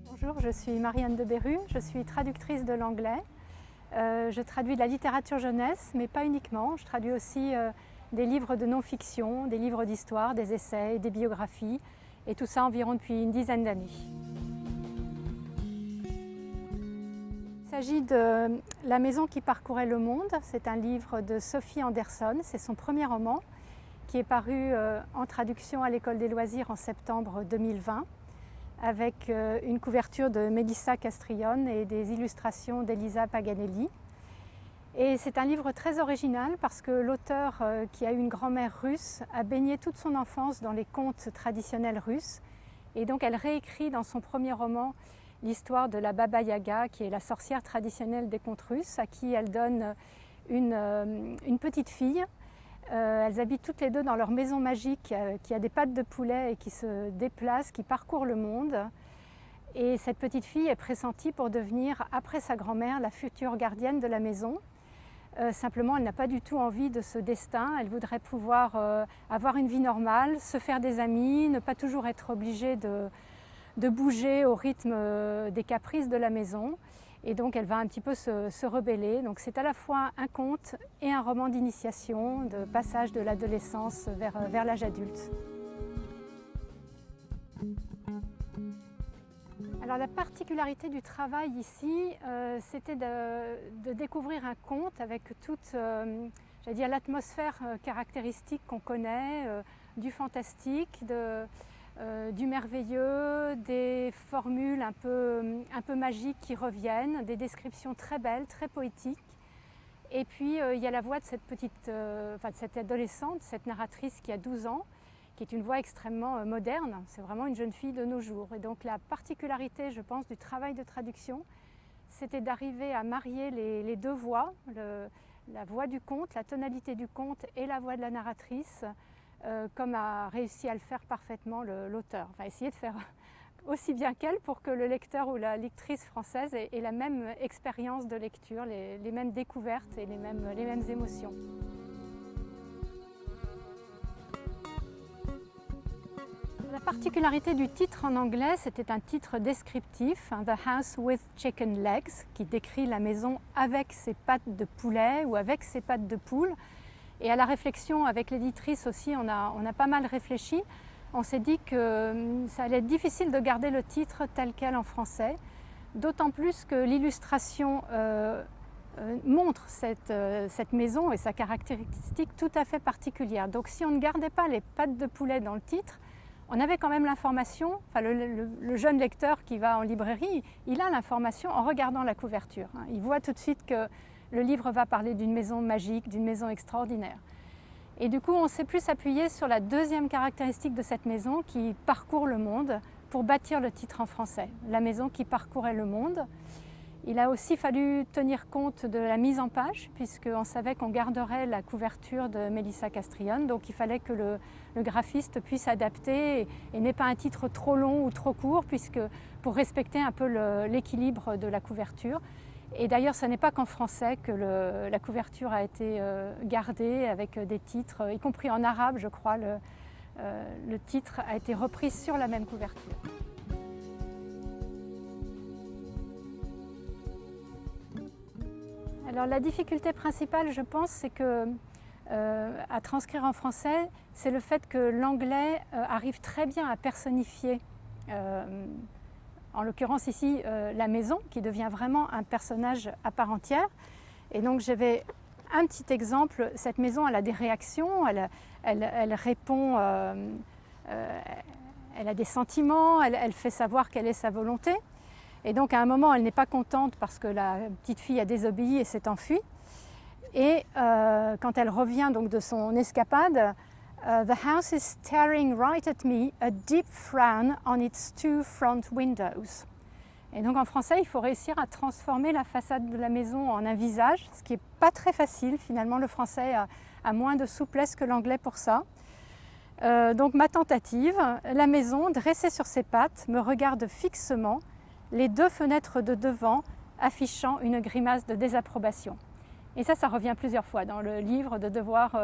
Bonjour, je suis Marianne de Berru, je suis traductrice de l'anglais. Je traduis de la littérature jeunesse, mais pas uniquement. Je traduis aussi des livres de non-fiction, des livres d'histoire, des essais, des biographies, et tout ça environ depuis une dizaine d'années. Il s'agit de La maison qui parcourait le monde. C'est un livre de Sophie Anderson, c'est son premier roman, qui est paru en traduction à l'École des loisirs en septembre 2020. Avec une couverture de Melissa Castrillon et des illustrations d'Elisa Paganelli. Et c'est un livre très original parce que l'auteur, qui a eu une grand-mère russe, a baigné toute son enfance dans les contes traditionnels russes. Et donc elle réécrit dans son premier roman l'histoire de la Baba Yaga, qui est la sorcière traditionnelle des contes russes, à qui elle donne une petite fille. Elles habitent toutes les deux dans leur maison magique qui a des pattes de poulet et qui se déplace, qui parcourt le monde. Et cette petite fille est pressentie pour devenir, après sa grand-mère, la future gardienne de la maison. Simplement, elle n'a pas du tout envie de ce destin. Elle voudrait pouvoir avoir une vie normale, se faire des amis, ne pas toujours être obligée de bouger au rythme des caprices de la maison. Et donc elle va un petit peu se rebeller. Donc c'est à la fois un conte et un roman d'initiation, de passage de l'adolescence vers l'âge adulte. Alors la particularité du travail ici, c'était de découvrir un conte avec toute l'atmosphère caractéristique qu'on connaît, du fantastique, du merveilleux, des formules un peu magiques qui reviennent, des descriptions très belles, très poétiques. Et puis il y a la voix de de cette adolescente, cette narratrice qui a 12 ans, qui est une voix extrêmement moderne. C'est vraiment une jeune fille de nos jours. Et donc la particularité, je pense, du travail de traduction, c'était d'arriver à marier les deux voix, la voix du conte, la tonalité du conte et la voix de la narratrice, comme a réussi à le faire parfaitement l'auteur. Enfin, essayer de faire aussi bien qu'elle pour que le lecteur ou la lectrice française ait la même expérience de lecture, les mêmes découvertes et les mêmes émotions. La particularité du titre en anglais, c'était un titre descriptif, The House with Chicken Legs, qui décrit la maison avec ses pattes de poulet ou avec ses pattes de poule. Et à la réflexion avec l'éditrice aussi, on a pas mal réfléchi. On s'est dit que ça allait être difficile de garder le titre tel quel en français, d'autant plus que l'illustration montre cette maison et sa caractéristique tout à fait particulière. Donc si on ne gardait pas les pattes de poulet dans le titre, on avait quand même l'information, enfin le jeune lecteur qui va en librairie, il a l'information en regardant la couverture. Il voit tout de suite que le livre va parler d'une maison magique, d'une maison extraordinaire. Et du coup, on s'est plus appuyé sur la deuxième caractéristique de cette maison qui parcourt le monde pour bâtir le titre en français. La maison qui parcourait le monde. Il a aussi fallu tenir compte de la mise en page, puisqu'on savait qu'on garderait la couverture de Melissa Castrillon, donc il fallait que le graphiste puisse adapter et n'ait pas un titre trop long ou trop court, puisque pour respecter un peu l'équilibre de la couverture. Et d'ailleurs, ce n'est pas qu'en français que la couverture a été gardée avec des titres, y compris en arabe, je crois, le titre a été repris sur la même couverture. Alors la difficulté principale, je pense, c'est que à transcrire en français, c'est le fait que l'anglais arrive très bien à personnifier, en l'occurrence ici, la maison, qui devient vraiment un personnage à part entière. Et donc j'avais un petit exemple, cette maison, elle a des réactions, elle répond, elle a des sentiments, elle fait savoir quelle est sa volonté. Et donc à un moment, elle n'est pas contente parce que la petite fille a désobéi et s'est enfuie. Et quand elle revient donc de son escapade, The house is staring right at me, a deep frown on its two front windows. Et donc en français, il faut réussir à transformer la façade de la maison en un visage, ce qui n'est pas très facile. Finalement, le français a moins de souplesse que l'anglais pour ça. Donc ma tentative, la maison, dressée sur ses pattes, me regarde fixement. Les deux fenêtres de devant affichant une grimace de désapprobation. Et ça revient plusieurs fois dans le livre, de devoir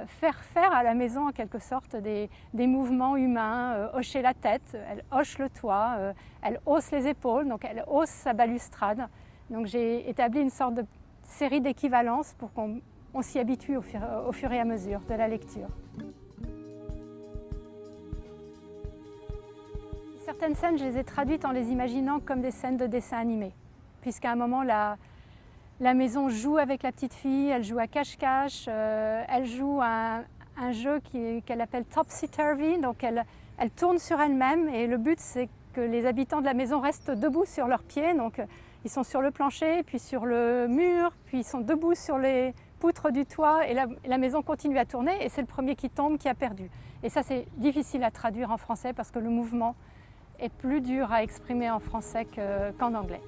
faire à la maison en quelque sorte des mouvements humains, hocher la tête, elle hoche le toit, elle hausse les épaules, donc elle hausse sa balustrade. Donc j'ai établi une sorte de série d'équivalences pour qu'on s'y habitue au fur et à mesure de la lecture. Certaines scènes, je les ai traduites en les imaginant comme des scènes de dessin animé, puisqu'à un moment, la maison joue avec la petite fille, elle joue à cache-cache, elle joue à un jeu qu'elle appelle topsy-turvy, donc elle tourne sur elle-même et le but c'est que les habitants de la maison restent debout sur leurs pieds, donc ils sont sur le plancher, puis sur le mur, puis ils sont debout sur les poutres du toit et la maison continue à tourner et c'est le premier qui tombe qui a perdu. Et ça c'est difficile à traduire en français parce que le mouvement est plus dur à exprimer en français qu'en anglais.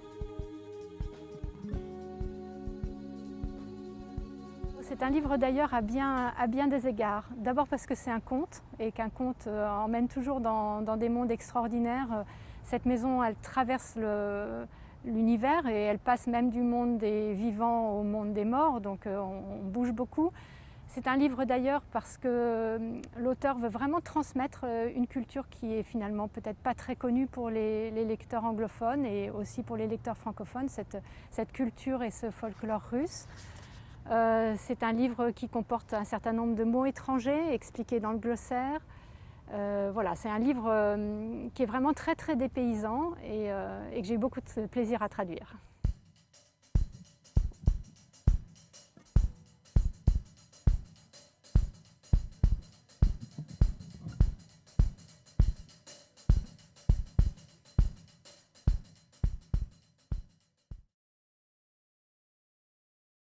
C'est un livre d'ailleurs à bien des égards. D'abord parce que c'est un conte et qu'un conte emmène toujours dans des mondes extraordinaires. Cette maison, elle traverse l'univers et elle passe même du monde des vivants au monde des morts, donc on bouge beaucoup. C'est un livre d'ailleurs parce que l'auteur veut vraiment transmettre une culture qui est finalement peut-être pas très connue pour les lecteurs anglophones et aussi pour les lecteurs francophones, cette culture et ce folklore russe. C'est un livre qui comporte un certain nombre de mots étrangers expliqués dans le glossaire. Voilà, c'est un livre qui est vraiment très très dépaysant et que j'ai eu beaucoup de plaisir à traduire.